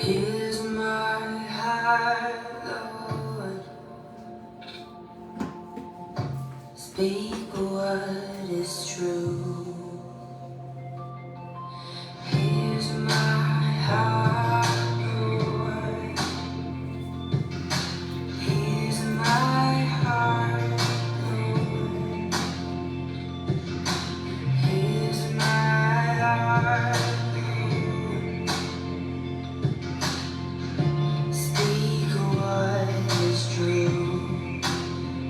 Here's my heart, Lord. Speak what is true. Here's my heart, Lord. Here's my heart, Lord. Here's my heart, Lord. Speak what is true.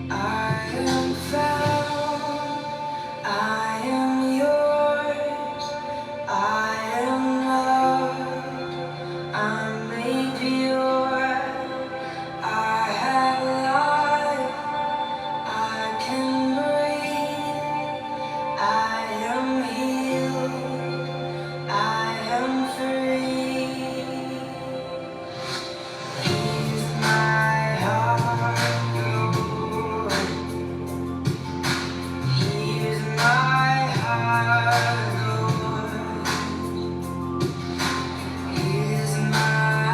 I am found, I am yours, I am loved, I'm made pure, I have life, I can breathe, I am healed, I am free. Here's my heart, Lord. Here's my heart, Lord. Here's my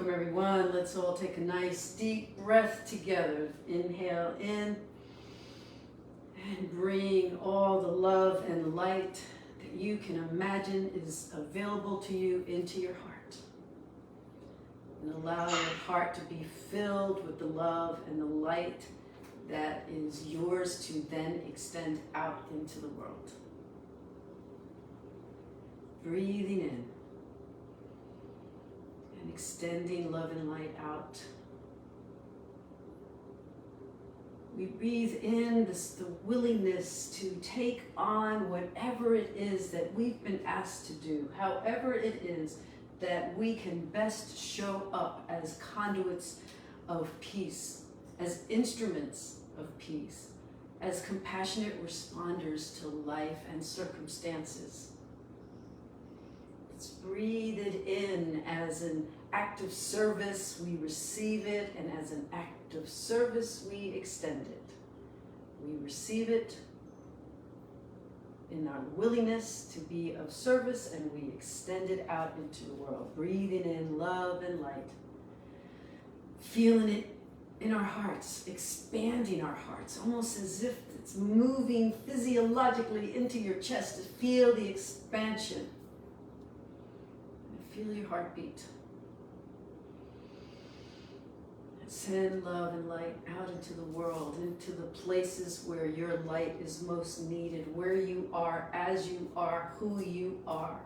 Welcome everyone. Let's all take a nice deep breath together. Inhale in and bring all the love and light that you can imagine is available to you into your heart. And allow your heart to be filled with the love and the light that is yours to then extend out into the world. Breathing in and extending love and light out. We breathe in the willingness to take on whatever it is that we've been asked to do, however it is that we can best show up as conduits of peace, as instruments of peace, as compassionate responders to life and circumstances. Let's breathe it in as an act of service, we receive it, and as an act of service, we extend it. We receive it in our willingness to be of service, and we extend it out into the world. Breathing in love and light, feeling it in our hearts, expanding our hearts, almost as if it's moving physiologically into your chest to feel the expansion. Feel your heartbeat. Send love and light out into the world, into the places where your light is most needed, where you are, as you are, who you are,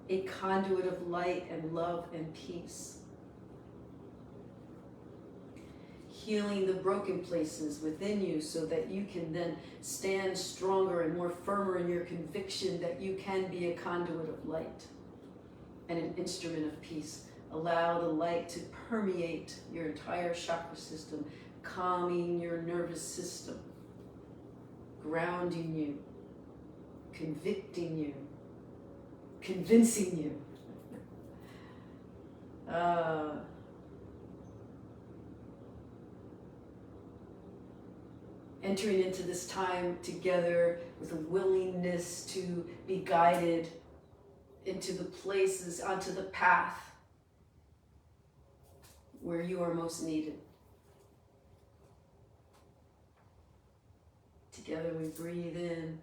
a conduit of light and love and peace. Healing the broken places within you so that you can then stand stronger and more firmer in your conviction that you can be a conduit of light and an instrument of peace. Allow the light to permeate your entire chakra system, calming your nervous system, grounding you, convicting you, convincing you. Entering into this time together with a willingness to be guided into the places, onto the path where you are most needed. Together we breathe in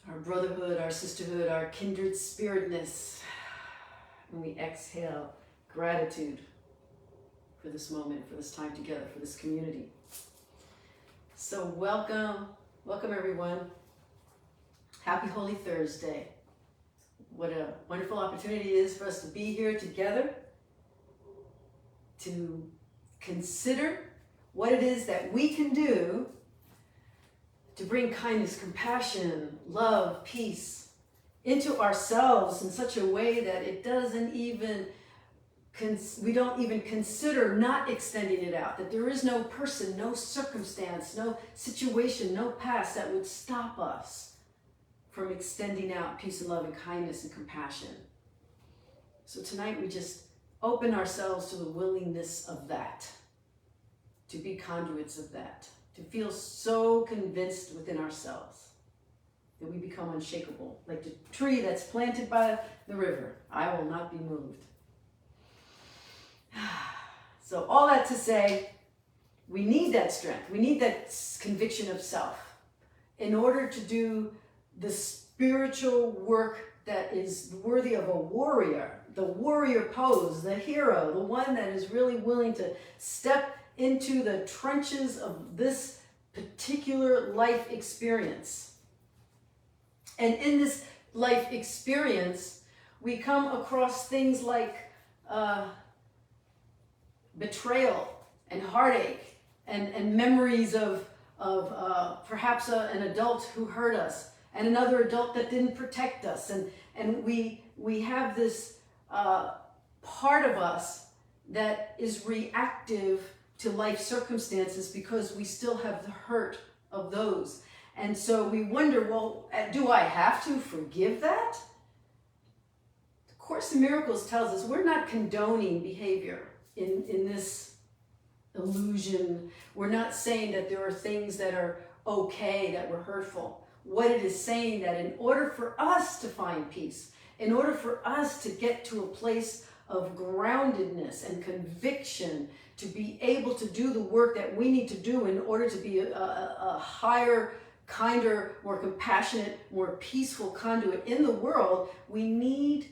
our brotherhood, our sisterhood, our kindred spiritness, and we exhale gratitude for this moment, for this time together, for this community. So welcome everyone. Happy Holy Thursday. What a wonderful opportunity it is for us to be here together, to consider what it is that we can do to bring kindness, compassion, love, peace into ourselves in such a way that it doesn't even, we don't even consider not extending it out, that there is no person, no circumstance, no situation, no past that would stop us from extending out peace and love and kindness and compassion. So tonight we just open ourselves to the willingness of that, to be conduits of that, to feel so convinced within ourselves that we become unshakable, like the tree that's planted by the river. I will not be moved. So all that to say, we need that strength. We need that conviction of self in order to do the spiritual work that is worthy of a warrior, the warrior pose, the hero, the one that is really willing to step into the trenches of this particular life experience. And in this life experience, we come across things like betrayal and heartache and memories of perhaps an adult who hurt us and another adult that didn't protect us. And we have this part of us that is reactive to life circumstances because we still have the hurt of those. And so we wonder, well, do I have to forgive that? The Course in Miracles tells us we're not condoning behavior in this illusion. We're not saying that there are things that are okay that were hurtful. What it is saying that in order for us to find peace, in order for us to get to a place of groundedness and conviction to be able to do the work that we need to do in order to be a higher, kinder, more compassionate, more peaceful conduit in the world, we need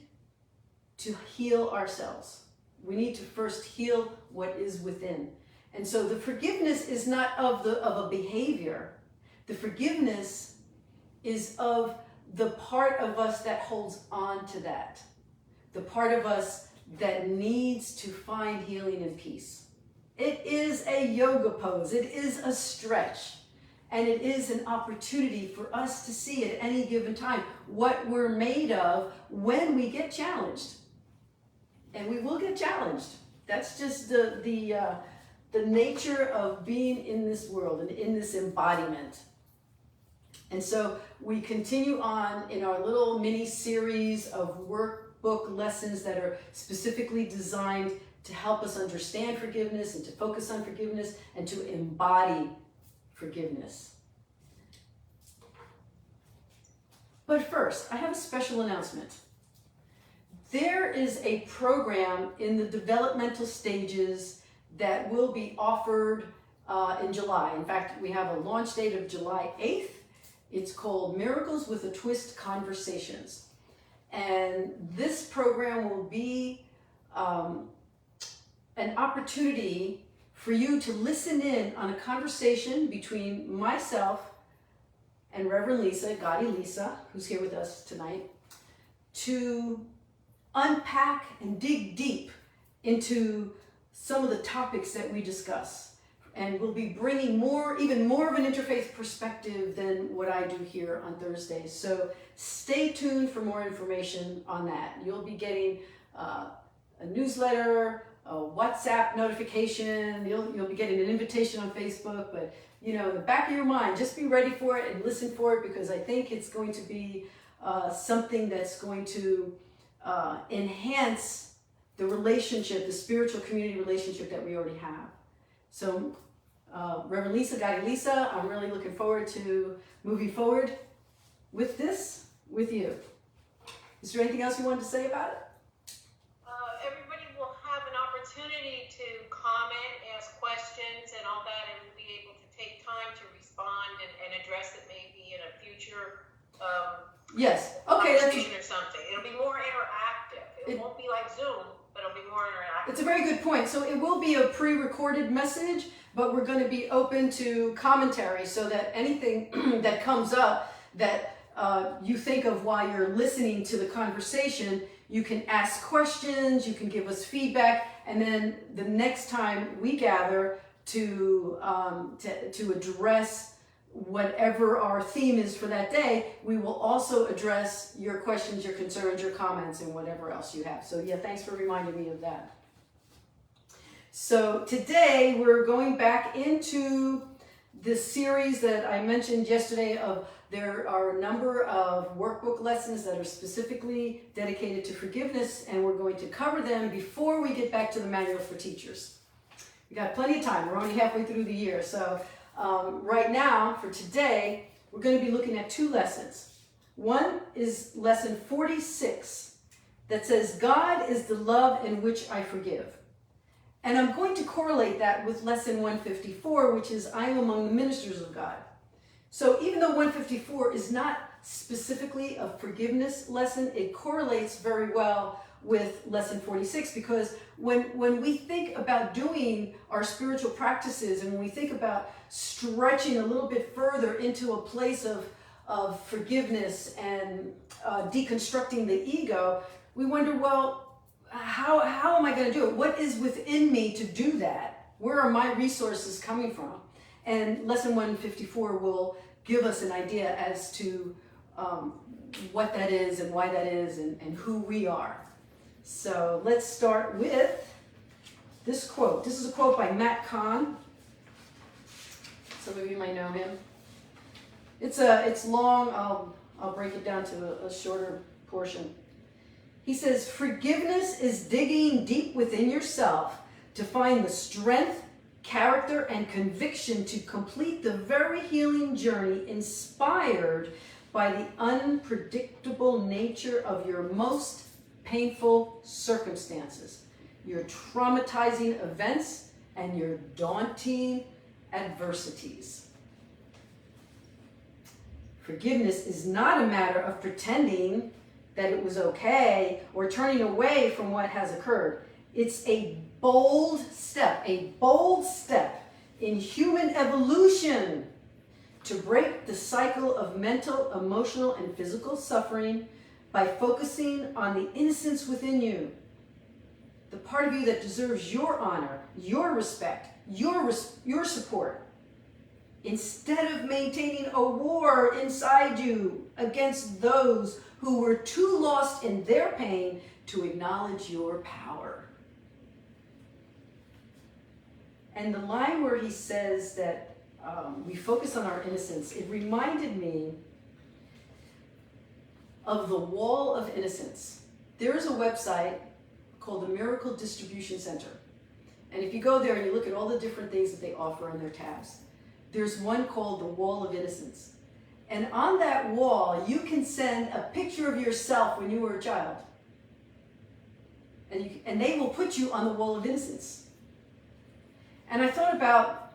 to heal ourselves. We need to first heal what is within. And so the forgiveness is not of a behavior. The forgiveness is of the part of us that holds on to that. The part of us that needs to find healing and peace. It is a yoga pose. It is a stretch. And it is an opportunity for us to see at any given time what we're made of when we get challenged. And we will get challenged. That's just the nature of being in this world and in this embodiment. And so we continue on in our little mini series of workbook lessons that are specifically designed to help us understand forgiveness and to focus on forgiveness and to embody forgiveness. But first, I have a special announcement. There is a program in the developmental stages that will be offered in July. In fact, we have a launch date of July 8th. It's called Miracles with a Twist Conversations. And this program will be an opportunity for you to listen in on a conversation between myself and Reverend Lisa, Gotti Lisa, who's here with us tonight, to unpack and dig deep into some of the topics that we discuss. And we'll be bringing even more of an interfaith perspective than what I do here on Thursdays. So stay tuned for more information on that. You'll be getting a newsletter, a WhatsApp notification. You'll be getting an invitation on Facebook. But in the back of your mind, just be ready for it and listen for it, because I think it's going to be something that's going to enhance the relationship, the spiritual community relationship that we already have. So Reverend Lisa, Gotti Lisa, I'm really looking forward to moving forward with this with you. Is there anything else you wanted to say about it? Everybody will have an opportunity to comment, ask questions and all that, and we'll be able to take time to respond and address it maybe in a future Yes. Okay. conversation or something. It'll be more interactive. It won't be like Zoom, but it'll be more interactive. It's a very good point. So it will be a pre-recorded message, but we're going to be open to commentary so that anything that comes up that you think of while you're listening to the conversation, you can ask questions, you can give us feedback, and then the next time we gather to address whatever our theme is for that day, we will also address your questions, your concerns, your comments, and whatever else you have. So yeah, thanks for reminding me of that. So today we're going back into this series that I mentioned yesterday of there are a number of workbook lessons that are specifically dedicated to forgiveness, and we're going to cover them before we get back to the manual for teachers. We got plenty of time. We're only halfway through the year. So right now, for today, we're going to be looking at two lessons. One is lesson 46 that says, God is the love in which I forgive. And I'm going to correlate that with lesson 154, which is, I am among the ministers of God. So even though 154 is not specifically a forgiveness lesson, it correlates very well with lesson 46, because when we think about doing our spiritual practices and when we think about stretching a little bit further into a place of forgiveness and deconstructing the ego, we wonder, well, how am I going to do it? What is within me to do that? Where are my resources coming from? And lesson 154 will give us an idea as to what that is and why that is and who we are. So let's start with this quote. This is a quote by Matt Kahn. Some of you might know him. It's long. I'll break it down to a shorter portion. He says, forgiveness is digging deep within yourself to find the strength, character, and conviction to complete the very healing journey inspired by the unpredictable nature of your most painful circumstances, your traumatizing events, and your daunting adversities. Forgiveness is not a matter of pretending that it was okay or turning away from what has occurred. It's a bold step in human evolution to break the cycle of mental, emotional, and physical suffering by focusing on the innocence within you, the part of you that deserves your honor, your respect, your support, instead of maintaining a war inside you against those who were too lost in their pain to acknowledge your power. And the line where he says that we focus on our innocence, it reminded me of the Wall of Innocence. There is a website called the Miracle Distribution Center. And if you go there and you look at all the different things that they offer on their tabs, there's one called the Wall of Innocence. And on that wall, you can send a picture of yourself when you were a child. And they will put you on the Wall of Innocence. And I thought about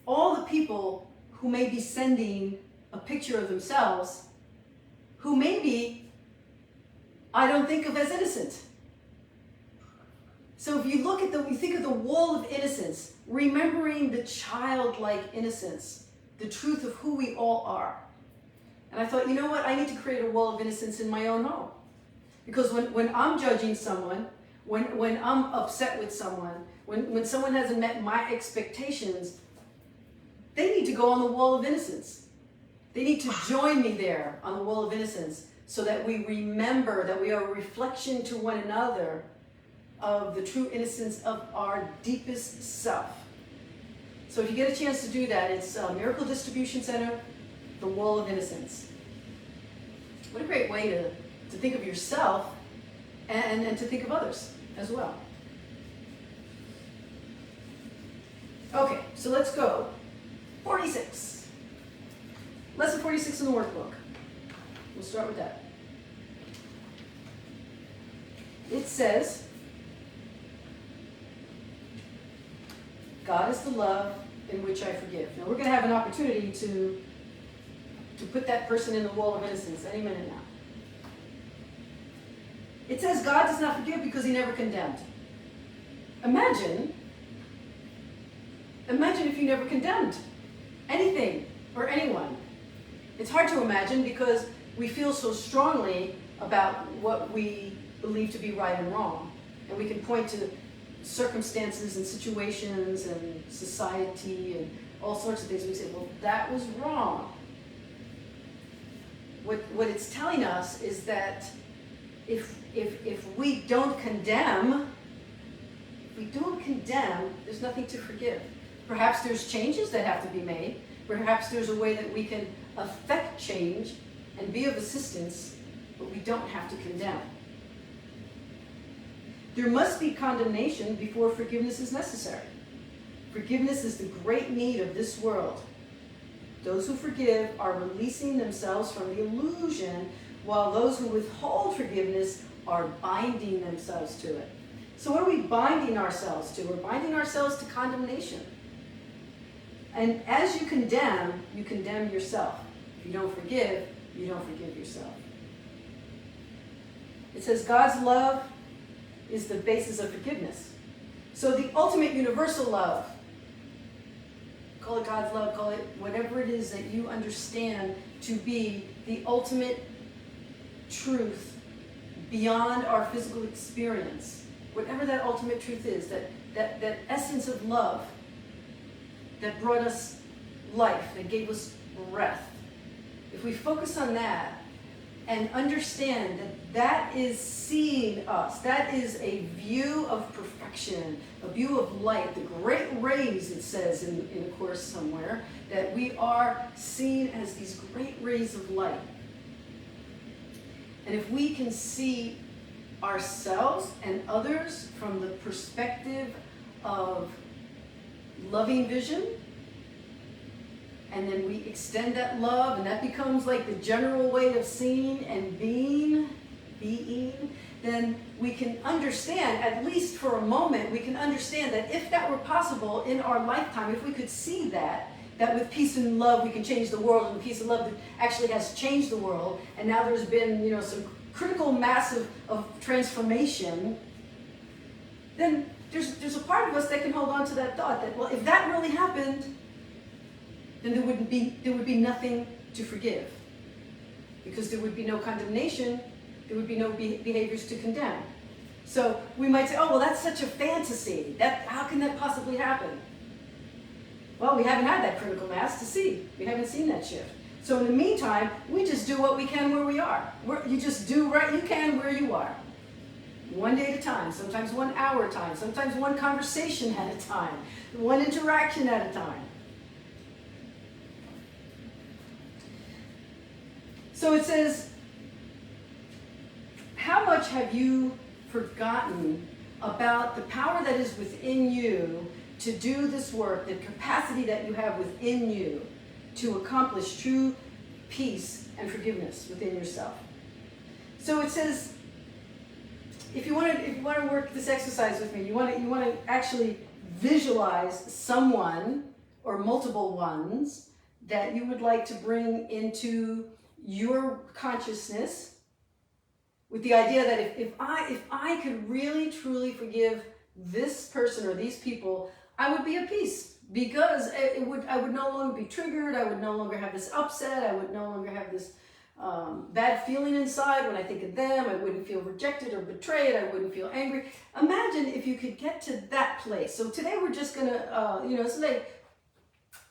all the people who may be sending a picture of themselves who maybe I don't think of as innocent. So if you look at you think of the Wall of Innocence, remembering the childlike innocence, the truth of who we all are. And I thought, you know what? I need to create a wall of innocence in my own home. Because when I'm judging someone, when I'm upset with someone, when someone hasn't met my expectations, they need to go on the Wall of Innocence. They need to join me there on the Wall of Innocence so that we remember that we are a reflection to one another of the true innocence of our deepest self. So if you get a chance to do that, it's Miracle Distribution Center, the Wall of Innocence. What a great way to think of yourself and to think of others as well. Okay, so let's go. 46. Lesson 46 in the workbook. We'll start with that. It says, God is the love in which I forgive. Now we're going to have an opportunity to put that person in the Wall of Innocence any minute now. It says God does not forgive because he never condemned. Imagine if you never condemned anything or anyone. It's hard to imagine because we feel so strongly about what we believe to be right and wrong. And we can point to circumstances and situations and society and all sorts of things. We say, well, that was wrong. What it's telling us is that if we don't condemn, there's nothing to forgive. Perhaps there's changes that have to be made. Perhaps there's a way that we can affect change and be of assistance, but we don't have to condemn. There must be condemnation before forgiveness is necessary. Forgiveness is the great need of this world. Those who forgive are releasing themselves from the illusion, while those who withhold forgiveness are binding themselves to it. So what are we binding ourselves to? We're binding ourselves to condemnation. And as you condemn yourself. If you don't forgive, you don't forgive yourself. It says God's love is the basis of forgiveness. So the ultimate universal love, call it God's love, call it whatever it is that you understand to be the ultimate truth beyond our physical experience, whatever that ultimate truth is, that essence of love that brought us life, that gave us breath. If we focus on that and understand that that is seeing us, that is a view of perfection, a view of light, the great rays, it says in a course somewhere, that we are seen as these great rays of light. And if we can see ourselves and others from the perspective of loving vision, and then we extend that love, and that becomes like the general way of seeing and being, then we can understand, at least for a moment, we can understand that if that were possible in our lifetime, if we could see that with peace and love we can change the world, and peace and love that actually has changed the world, and now there's been, you know, some critical mass of transformation, then there's a part of us that can hold on to that thought that, well, if that really happened, then there would be nothing to forgive, because there would be no condemnation, there would be no behaviors to condemn. So we might say, oh, well, that's such a fantasy. How can that possibly happen? Well, we haven't had that critical mass to see. We haven't seen that shift. So in the meantime, we just do what we can where we are. You just do what you can where you are. One day at a time, sometimes 1 hour at a time, sometimes one conversation at a time, one interaction at a time. So it says, how much have you forgotten about the power that is within you to do this work, the capacity that you have within you to accomplish true peace and forgiveness within yourself? So it says, if you want to work this exercise with me, you want to actually visualize someone or multiple ones that you would like to bring into your consciousness, with the idea that if I could really truly forgive this person or these people, I would be at peace, because I would no longer be triggered. I would no longer have this upset. I would no longer have this bad feeling inside when I think of them. I wouldn't feel rejected or betrayed. I wouldn't feel angry. Imagine if you could get to that place. So today we're just gonna, it's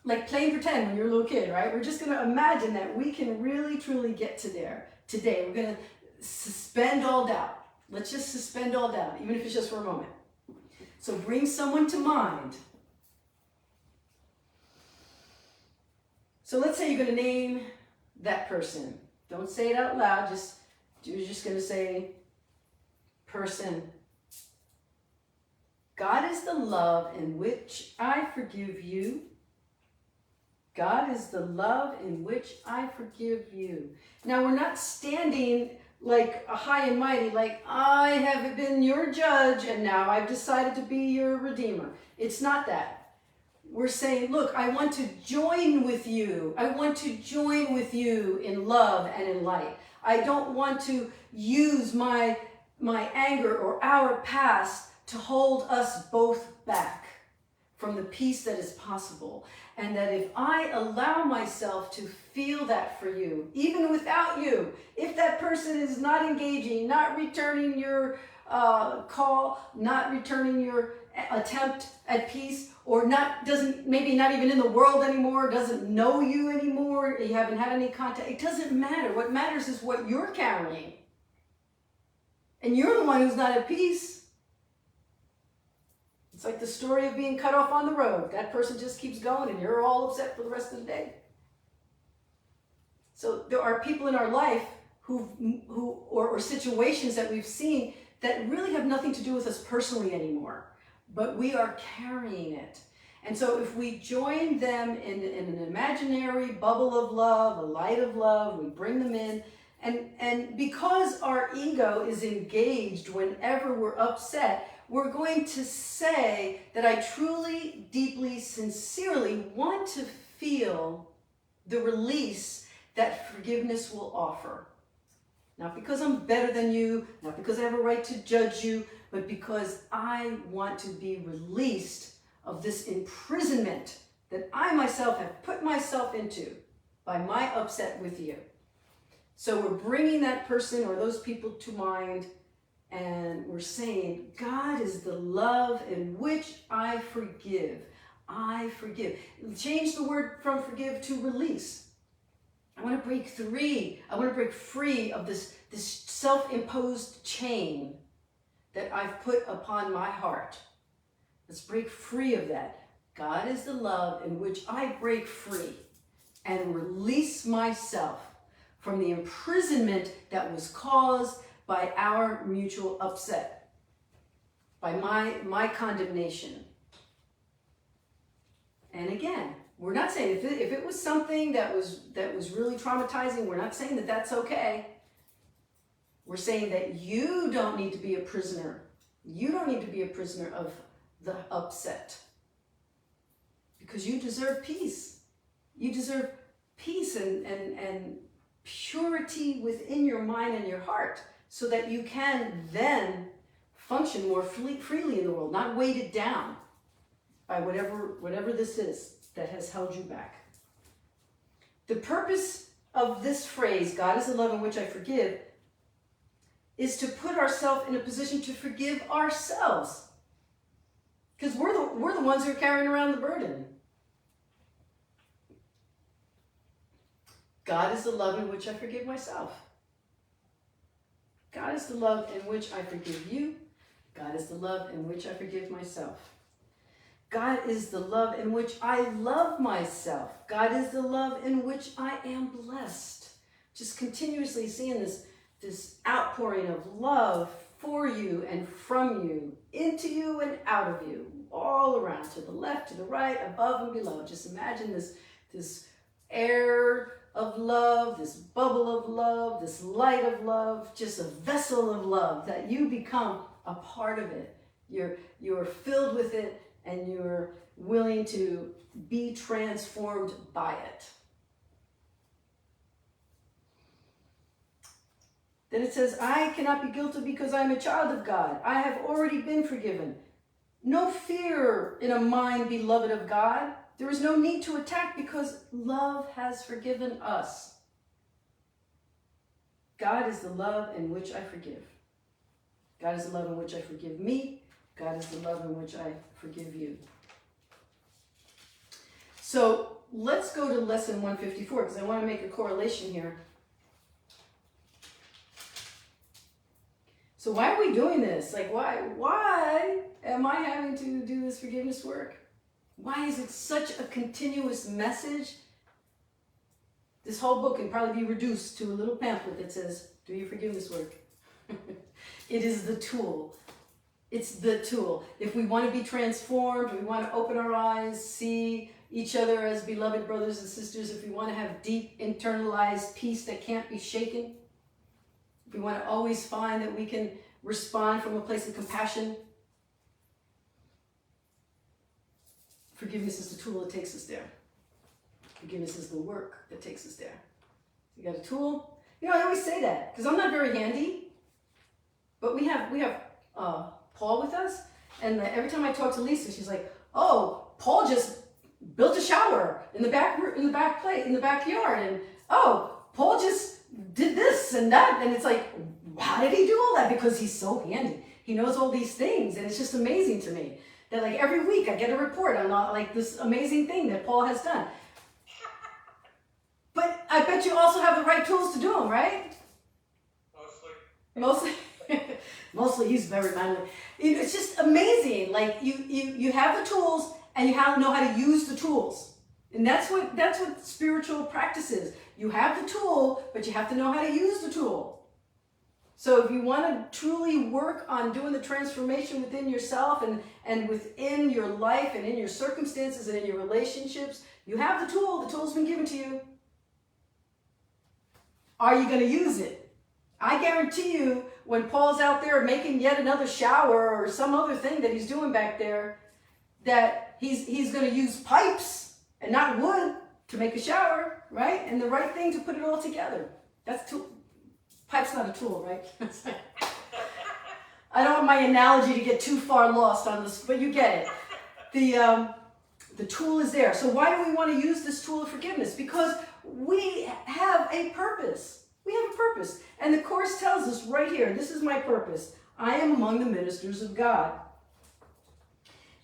like playing pretend when you're a little kid, right? We're just gonna imagine that we can really truly get to there today. We're gonna suspend all doubt. Let's just suspend all doubt, even if it's just for a moment. So bring someone to mind. So let's say you're going to name that person. Don't say it out loud. You're just going to say, person. God is the love in which I forgive you. God is the love in which I forgive you. Now, we're not standing like a high and mighty, like I have been your judge and now I've decided to be your redeemer. It's not that. We're saying, look, I want to join with you. I want to join with you in love and in light. I don't want to use my anger or our past to hold us both back from the peace that is possible. And that if I allow myself to feel that for you, even without you, if that person is not engaging, not returning your call, not returning your attempt at peace, or maybe not even in the world anymore, doesn't know you anymore, you haven't had any contact, it doesn't matter. What matters is what you're carrying. And you're the one who's not at peace. It's like the story of being cut off on the road. That person just keeps going and you're all upset for the rest of the day. So there are people in our life or situations that we've seen that really have nothing to do with us personally anymore, but we are carrying it. And so if we join them in an imaginary bubble of love, a light of love, we bring them in, and because our ego is engaged whenever we're upset, we're going to say that I truly, deeply, sincerely want to feel the release that forgiveness will offer. Not because I'm better than you, not because I have a right to judge you, but because I want to be released of this imprisonment that I myself have put myself into by my upset with you. So we're bringing that person or those people to mind, and we're saying, God is the love in which I forgive. I forgive. Change the word from forgive to release. I want to break free. I want to break free of this self-imposed chain that I've put upon my heart. Let's break free of that. God is the love in which I break free and release myself from the imprisonment that was caused by our mutual upset, by my condemnation. And again, we're not saying if it was something that was really traumatizing, we're not saying that that's okay. We're saying that you don't need to be a prisoner. You don't need to be a prisoner of the upset. Because you deserve peace. You deserve peace and purity within your mind and your heart, so that you can then function more freely in the world, not weighted down by whatever this is that has held you back. The purpose of this phrase, God is the love in which I forgive, is to put ourselves in a position to forgive ourselves. Because we're the ones who are carrying around the burden. God is the love in which I forgive myself. God is the love in which I forgive you. God is the love in which I forgive myself. God is the love in which I love myself. God is the love in which I am blessed. Just continuously seeing this outpouring of love for you and from you, into you and out of you, all around, to the left, to the right, above and below. Just imagine this air of love, this bubble of love, this light of love, just a vessel of love, that you become a part of it. You're filled with it, and you're willing to be transformed by it. Then it says, I cannot be guilty because I am a child of God. I have already been forgiven. No fear in a mind beloved of God. There is no need to attack because love has forgiven us. God is the love in which I forgive. God is the love in which I forgive me. God is the love in which I forgive you. So let's go to lesson 154, because I want to make a correlation here. So why are we doing this? Like, why am I having to do this forgiveness work? Why is it such a continuous message? This whole book can probably be reduced to a little pamphlet that says, do your forgiveness work. It is the tool. It's the tool. If we want to be transformed, we want to open our eyes, see each other as beloved brothers and sisters, if we want to have deep internalized peace that can't be shaken, if we want to always find that we can respond from a place of compassion, forgiveness is the tool that takes us there. Forgiveness is the work that takes us there. You got a tool? You know, I always say that because I'm not very handy, but we have Paul with us, and every time I talk to Lisa, she's like, "Oh, Paul just built a shower in the backyard, and oh, Paul just did this and that," and it's like, how did he do all that? Because he's so handy. He knows all these things, and it's just amazing to me that like every week I get a report on like this amazing thing that Paul has done. But I bet you also have the right tools to do them, right? Mostly. Mostly he's very manly. It's just amazing. Like you have the tools and you know how to use the tools. And that's what spiritual practice is. You have the tool, but you have to know how to use the tool. So if you want to truly work on doing the transformation within yourself and within your life and in your circumstances and in your relationships, you have the tool. The tool's been given to you. Are you going to use it? I guarantee you, when Paul's out there making yet another shower or some other thing that he's doing back there, that he's going to use pipes and not wood to make a shower, right? And the right thing to put it all together. That's tool. Pipe's not a tool, right? I don't want my analogy to get too far lost on this, but you get it. The tool is there. So why do we want to use this tool of forgiveness? Because we have a purpose. We have a purpose. And the Course tells us right here, this is my purpose. I am among the ministers of God.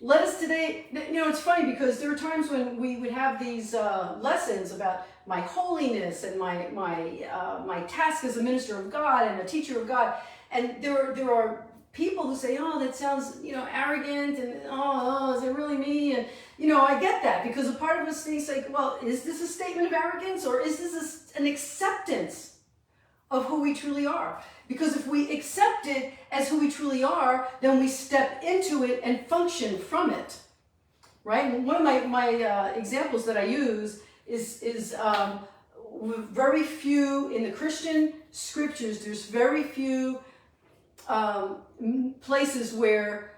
Let us today, it's funny because there are times when we would have these lessons about my holiness and my task as a minister of God and a teacher of God. And there are people who say, oh, that sounds, arrogant, and oh, is it really me? And, I get that, because a part of us thinks like, well, is this a statement of arrogance, or is this an acceptance of who we truly are? Because if we accept it as who we truly are, then we step into it and function from it, right? And one of my examples that I use is very few in the Christian scriptures, there's very few places where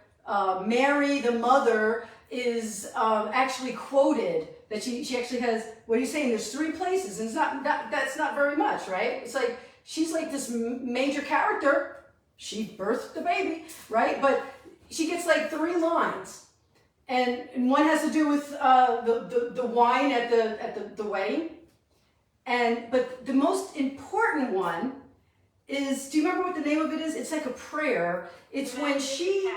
Mary, the mother, is actually quoted. That she actually has, what are you saying? There's 3 places, and it's that's not very much, right? It's like she's like this major character. She birthed the baby, right? But she gets like 3 lines, and one has to do with the wine at the wedding, but the most important one is, do you remember what the name of it is? It's like a prayer. It's when she,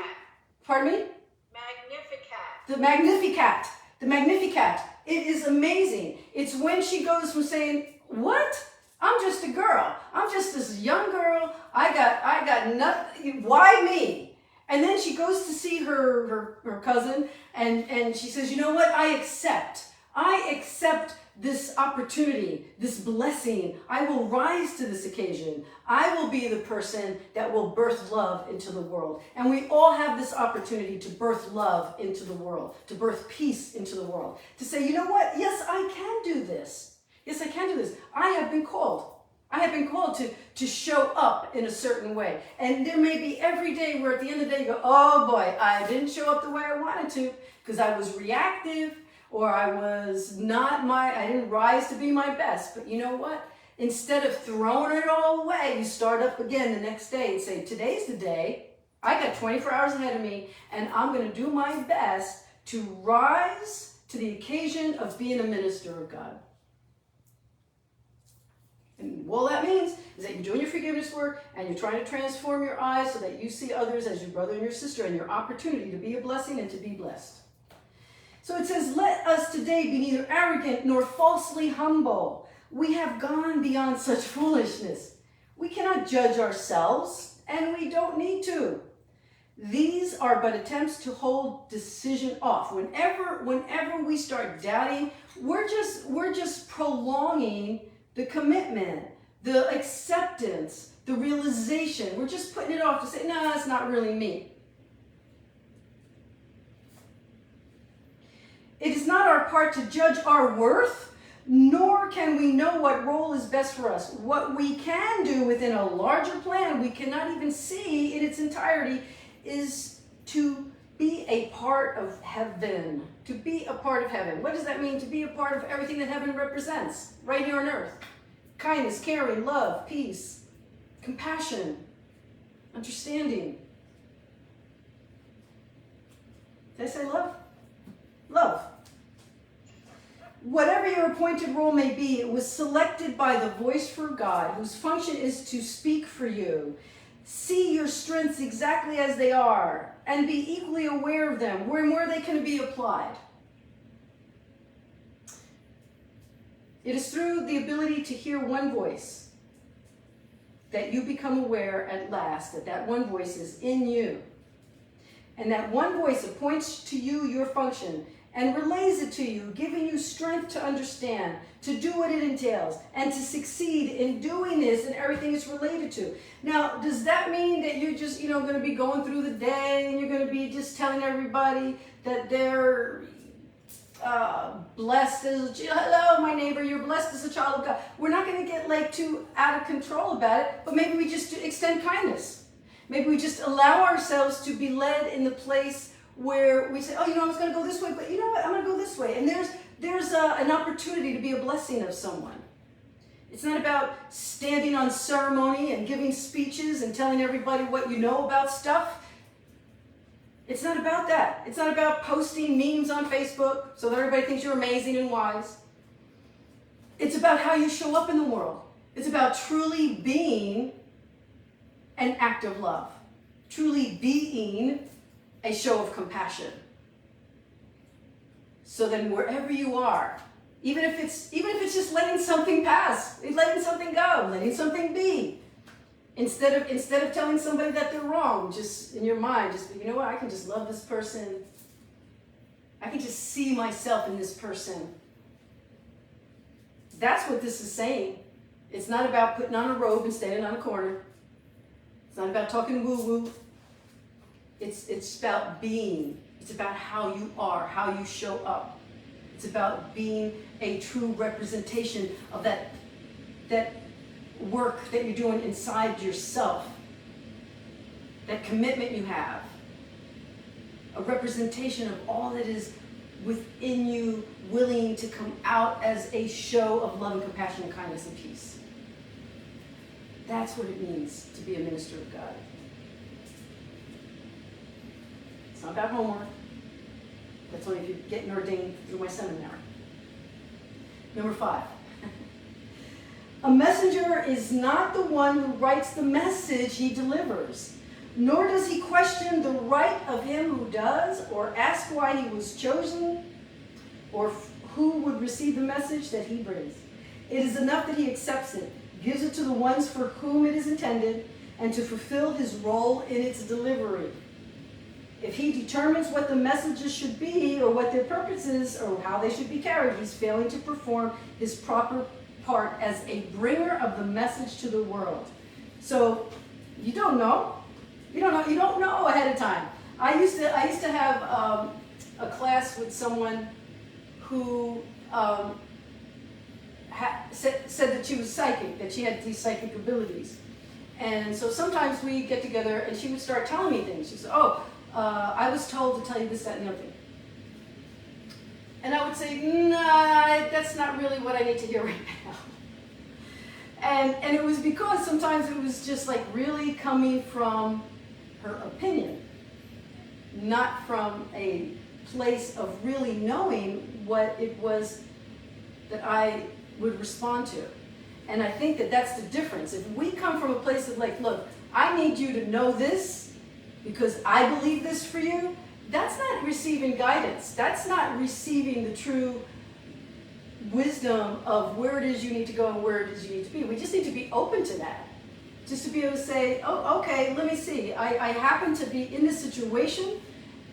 pardon me? Magnificat. The Magnificat. The Magnificat. It is amazing. It's when she goes from saying, what? I'm just a girl. I'm just this young girl. I got nothing. Why me? And then she goes to see her cousin, and she says, you know what? I accept this opportunity, this blessing. I will rise to this occasion. I will be the person that will birth love into the world. And we all have this opportunity to birth love into the world, to birth peace into the world, to say, you know what? Yes, I can do this. Yes, I can do this. I have been called. I have been called to show up in a certain way. And there may be every day where at the end of the day you go, oh boy, I didn't show up the way I wanted to because I was reactive, or I didn't rise to be my best. But you know what? Instead of throwing it all away, you start up again the next day and say, today's the day. I got 24 hours ahead of me, and I'm going to do my best to rise to the occasion of being a minister of God. And all that means is that you're doing your forgiveness work, and you're trying to transform your eyes so that you see others as your brother and your sister, and your opportunity to be a blessing and to be blessed. So it says, let us today be neither arrogant nor falsely humble. We have gone beyond such foolishness. We cannot judge ourselves, and we don't need to. These are but attempts to hold decision off. Whenever we start doubting, we're just prolonging the commitment, the acceptance, the realization. We're just putting it off to say, no, it's not really me. It is not our part to judge our worth, nor can we know what role is best for us. What we can do within a larger plan, we cannot even see in its entirety, is to be a part of heaven. To be a part of heaven. What does that mean? To be a part of everything that heaven represents, right here on earth. Kindness, caring, love, peace, compassion, understanding. Did I say love? Love. Whatever your appointed role may be, it was selected by the voice for God, whose function is to speak for you. See your strengths exactly as they are, and be equally aware of them, where they can be applied. It is through the ability to hear one voice that you become aware at last that that one voice is in you. And that one voice appoints to you your function and relays it to you, giving you strength to understand, to do what it entails, and to succeed in doing this and everything it's related to. Now, does that mean that you're just, going to be going through the day and you're going to be just telling everybody that they're blessed as, hello, my neighbor, you're blessed as a child of God? We're not going to get too out of control about it, but maybe we just extend kindness. Maybe we just allow ourselves to be led in the place where we say, oh, I was going to go this way, but you know what, I'm going to go this way. And there's an opportunity to be a blessing of someone. It's not about standing on ceremony and giving speeches and telling everybody what you know about stuff. It's not about that. It's not about posting memes on Facebook so that everybody thinks you're amazing and wise. It's about how you show up in the world. It's about truly being an act of love, truly being a show of compassion. So then wherever you are, even if it's just letting something pass, letting something go, letting something be, instead of telling somebody that they're wrong, just in your mind, just, you know what, I can just love this person. I can just see myself in this person. That's what this is saying. It's not about putting on a robe and standing on a corner. It's not about talking woo-woo. It's about being. It's about how you are, how you show up. It's about being a true representation of that work that you're doing inside yourself, that commitment you have, a representation of all that is within you, willing to come out as a show of love and compassion and kindness and peace. That's what it means to be a minister of God. It's not about homework. That's only if you're getting ordained through my seminary. Number 5. A messenger is not the one who writes the message he delivers, nor does he question the right of him who does, or ask why he was chosen, or who would receive the message that he brings. It is enough that he accepts it, gives it to the ones for whom it is intended, and to fulfill his role in its delivery. If he determines what the messages should be, or what their purpose is, or how they should be carried, he's failing to perform his proper part as a bringer of the message to the world. So you don't know. You don't know ahead of time. I used to have a class with someone who said that she was psychic, that she had these psychic abilities. And so sometimes we get together and she would start telling me things. She said, I was told to tell you this, that, and the other thing. And I would say, nah, that's not really what I need to hear right now. And it was because sometimes it was just like really coming from her opinion, not from a place of really knowing what it was that I would respond to. And I think that that's the difference. If we come from a place of like, look, I need you to know this because I believe this for you, that's not receiving guidance. That's not receiving the true wisdom of where it is you need to go and where it is you need to be. We just need to be open to that. Just to be able to say, oh, okay, let me see. I happen to be in this situation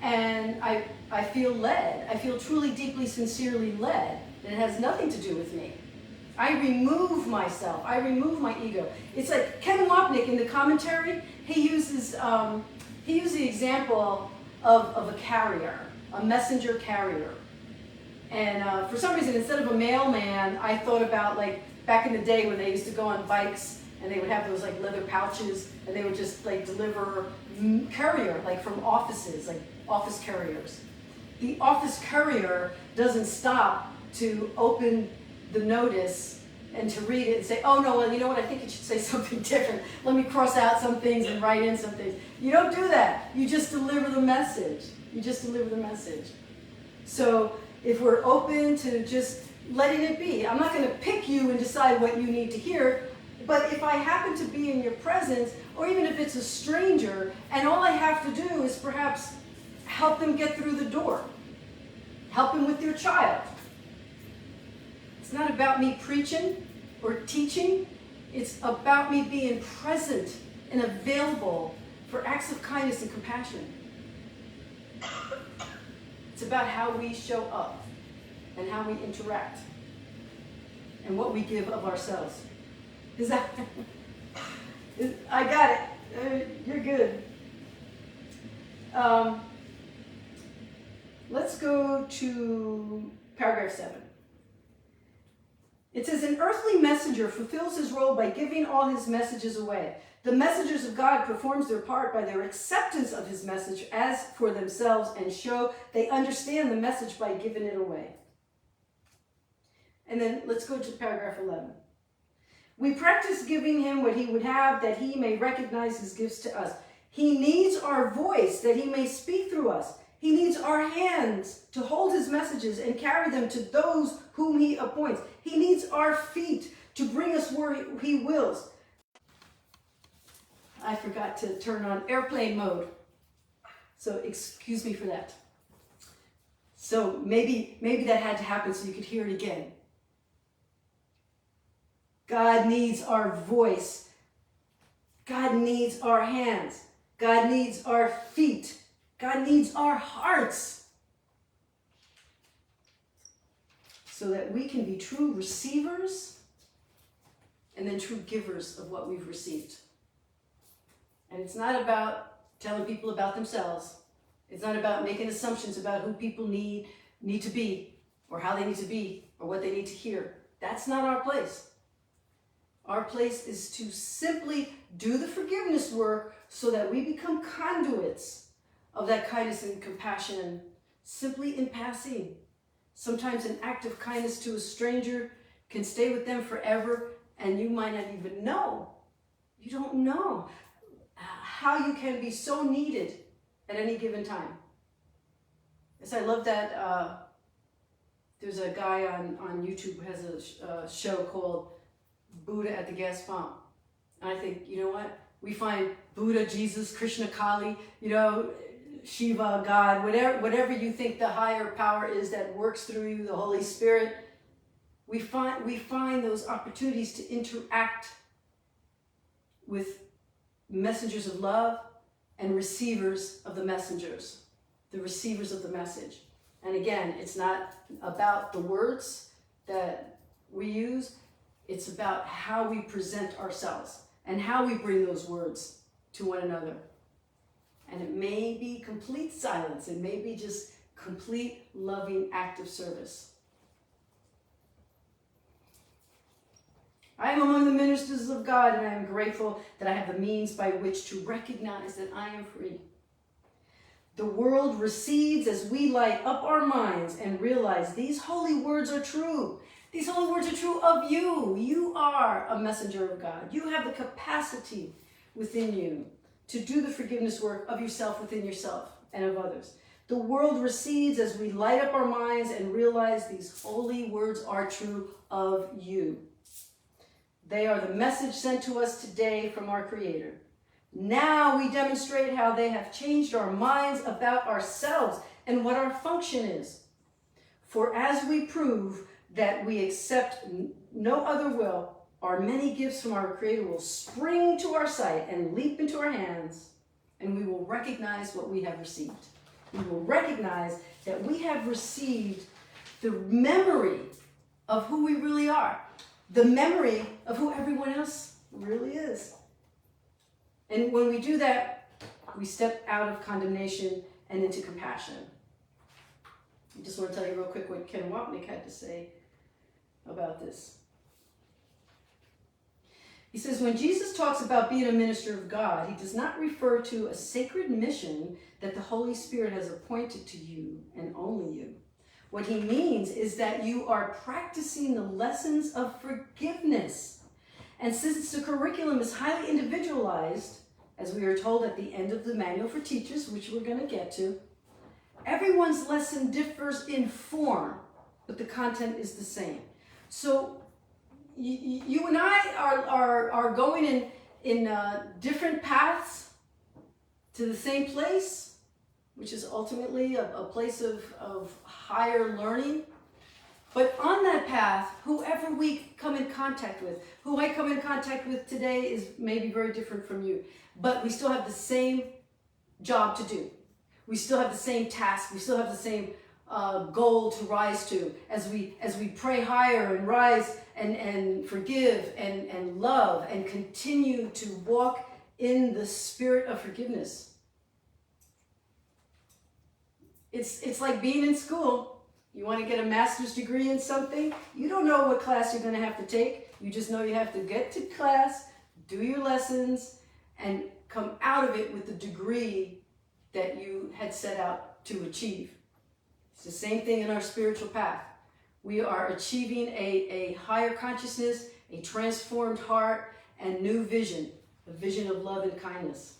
and I feel led. I feel truly, deeply, sincerely led. And it has nothing to do with me. I remove myself. I remove my ego. It's like Kevin Wapnick in the commentary, he uses the example of a carrier, a messenger carrier. And for some reason, instead of a mailman, I thought about like back in the day when they used to go on bikes and they would have those like leather pouches and they would just like deliver courier, like from offices, like office couriers. The office courier doesn't stop to open the notice and to read it and say, oh no, well, you know what, I think it should say something different. Let me cross out some things and write in some things. You don't do that. You just deliver the message. You just deliver the message. So if we're open to just letting it be, I'm not going to pick you and decide what you need to hear, but if I happen to be in your presence, or even if it's a stranger, and all I have to do is perhaps help them get through the door, help them with their child. It's not about me preaching or teaching. It's about me being present and available for acts of kindness and compassion. It's about how we show up and how we interact and what we give of ourselves. Is that? I got it. You're good. Let's go to paragraph 7. It says, an earthly messenger fulfills his role by giving all his messages away. The messengers of God performs their part by their acceptance of his message as for themselves and show they understand the message by giving it away. And then let's go to paragraph 11. We practice giving him what he would have, that he may recognize his gifts to us. He needs our voice, that he may speak through us. He needs our hands to hold his messages and carry them to those whom he appoints. He needs our feet to bring us where he wills. I forgot to turn on airplane mode, so excuse me for that. So maybe that had to happen so you could hear it again. God needs our voice. God needs our hands. God needs our feet. God needs our hearts so that we can be true receivers and then true givers of what we've received. And it's not about telling people about themselves. It's not about making assumptions about who people need to be or how they need to be or what they need to hear. That's not our place. Our place is to simply do the forgiveness work so that we become conduits of that kindness and compassion, simply in passing. Sometimes an act of kindness to a stranger can stay with them forever, and you might not even know. You don't know how you can be so needed at any given time. Yes, I love that. There's a guy on YouTube who has a show called Buddha at the Gas Pump. And I think, you know what? We find Buddha, Jesus, Krishna, Kali, Shiva, God, whatever you think the higher power is that works through you, the Holy Spirit. We find those opportunities to interact with messengers of love and receivers of the messengers, the receivers of the message. And again, it's not about the words that we use, it's about how we present ourselves and how we bring those words to one another. And it may be complete silence, it may be just complete loving act of service. I am among the ministers of God, and I am grateful that I have the means by which to recognize that I am free. The world recedes as we light up our minds and realize these holy words are true. These holy words are true of you. You are a messenger of God. You have the capacity within you to do the forgiveness work of yourself within yourself and of others. The world recedes as we light up our minds and realize these holy words are true of you. They are the message sent to us today from our Creator. Now we demonstrate how they have changed our minds about ourselves and what our function is. For as we prove that we accept no other will, our many gifts from our Creator will spring to our sight and leap into our hands, and we will recognize what we have received. We will recognize that we have received the memory of who we really are, the memory of who everyone else really is. And when we do that, we step out of condemnation and into compassion. I just want to tell you real quick what Ken Wapnick had to say about this. He says, when Jesus talks about being a minister of God, he does not refer to a sacred mission that the Holy Spirit has appointed to you and only you. What he means is that you are practicing the lessons of forgiveness. And since the curriculum is highly individualized, as we are told at the end of the manual for teachers, which we're going to get to, everyone's lesson differs in form, but the content is the same. So you and I are going in different paths to the same place, which is ultimately a place of higher learning. But on that path, whoever we come in contact with, who I come in contact with today is maybe very different from you. But we still have the same job to do. We still have the same task. We still have the same goal to rise to as we pray higher and rise and forgive and love and continue to walk in the spirit of forgiveness. It's like being in school. You want to get a master's degree in something, you don't know what class you're going to have to take. You just know you have to get to class, do your lessons, and come out of it with the degree that you had set out to achieve. It's the same thing in our spiritual path. We are achieving a higher consciousness, a transformed heart, and new vision, a vision of love and kindness.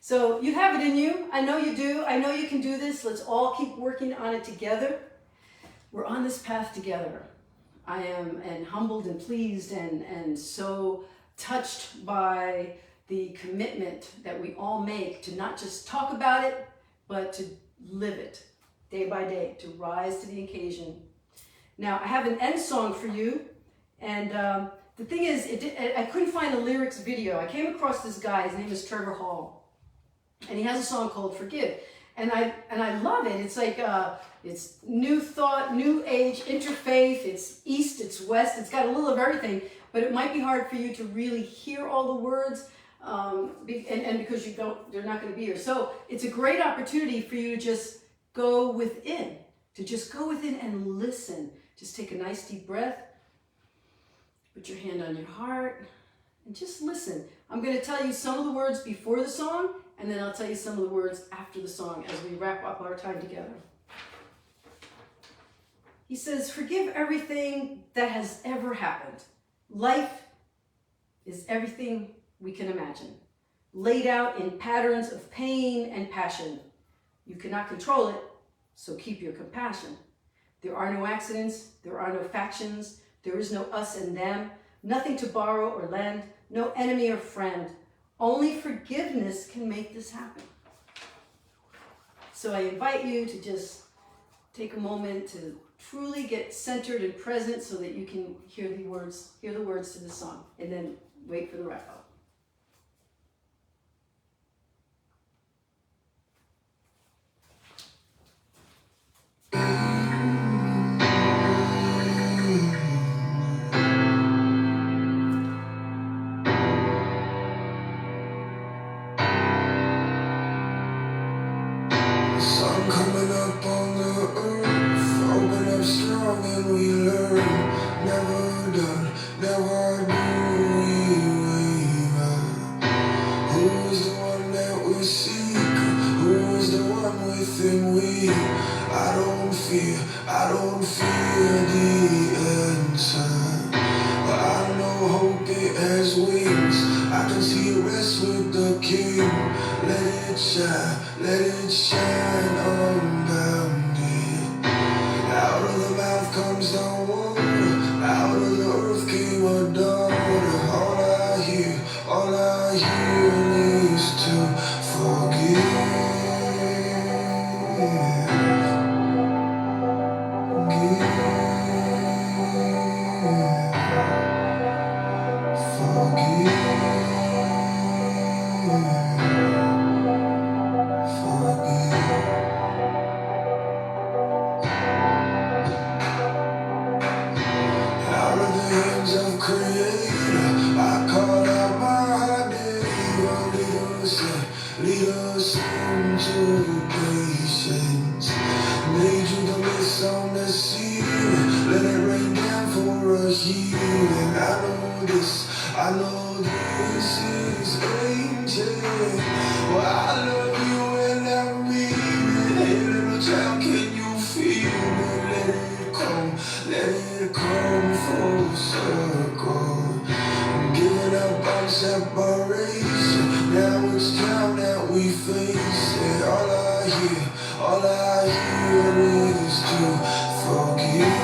So you have it in you. I know you do. I know you can do this. Let's all keep working on it together. We're on this path together. I am humbled and pleased and so touched by the commitment that we all make to not just talk about it, but to live it day by day, to rise to the occasion. Now, I have an end song for you. And the thing is, I couldn't find a lyrics video. I came across this guy. His name is Trevor Hall. And he has a song called Forgive. And I love it. It's like, it's new thought, new age, interfaith. It's east, it's west. It's got a little of everything. But it might be hard for you to really hear all the words. And because they're not going to be here. So it's a great opportunity for you to just go within. To just go within and listen. Just take a nice deep breath. Put your hand on your heart and just listen. I'm going to tell you some of the words before the song, and then I'll tell you some of the words after the song as we wrap up our time together. He says, forgive everything that has ever happened. Life is everything we can imagine, laid out in patterns of pain and passion. You cannot control it, so keep your compassion. There are no accidents, there are no factions, there is no us and them, nothing to borrow or lend, no enemy or friend. Only forgiveness can make this happen. So I invite you to just take a moment to truly get centered and present so that you can hear the words to the song, and then wait for the wrap up. Sun coming up on the earth, open up strong and we learn. Never done, never do we waver. Who is the one that we seek? Who is the one within we? I don't fear the answer. But I know hope it has wings. I can see it rest with the King. Let it shine unbounded. Out of the mouth comes the water, out of the earth came a daughter. All I hear is to forgive. Lead us into patience. Made you the mist on the sea. Let it rain down for a healing. I know this is ancient. Well, I love you and I mean it. Hey, little child, can you feel it? Let it come full circle. Giving up on separation. Now it's time that we face it. All I hear is to forgive.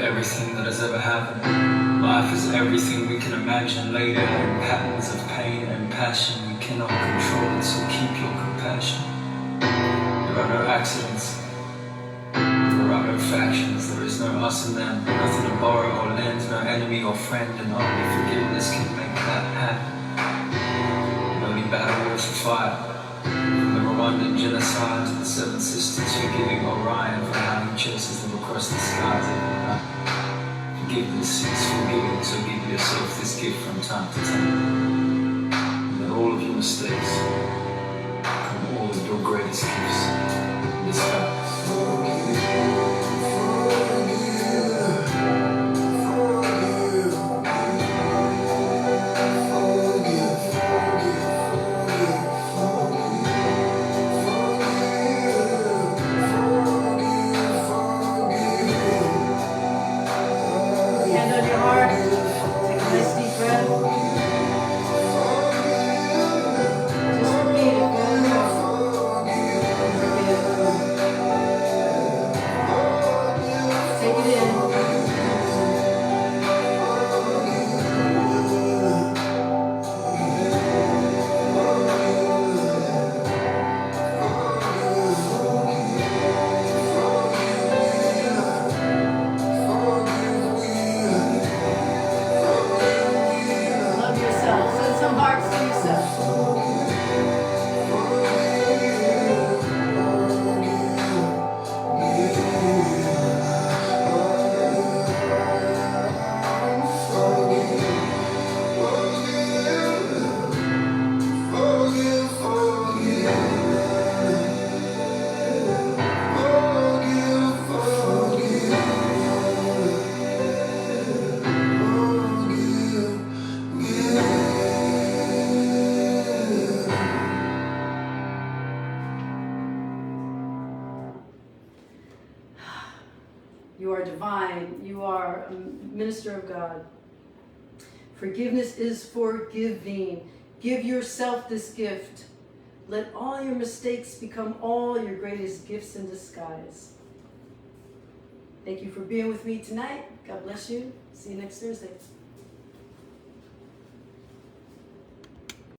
Everything that has ever happened. Life is everything we can imagine, laid out in patterns of pain and passion. We cannot control it, so keep your compassion. There are no accidents, there are no factions, there is no us and them, nothing to borrow or lend, no enemy or friend, and only forgiveness can make that happen. And only battle worth the fight. From the Rwandan genocide to the Seven Sisters, forgiving Orion for how he chases them across the skies every night. Forgiveness is forgiving, so give yourself this gift from time to time. And that all of your mistakes come all of your greatest gifts in this life. Forgive. You are divine. You are a minister of God. Forgiveness is forgiving. Give yourself this gift. Let all your mistakes become all your greatest gifts in disguise. Thank you for being with me tonight. God bless you. See you next Thursday.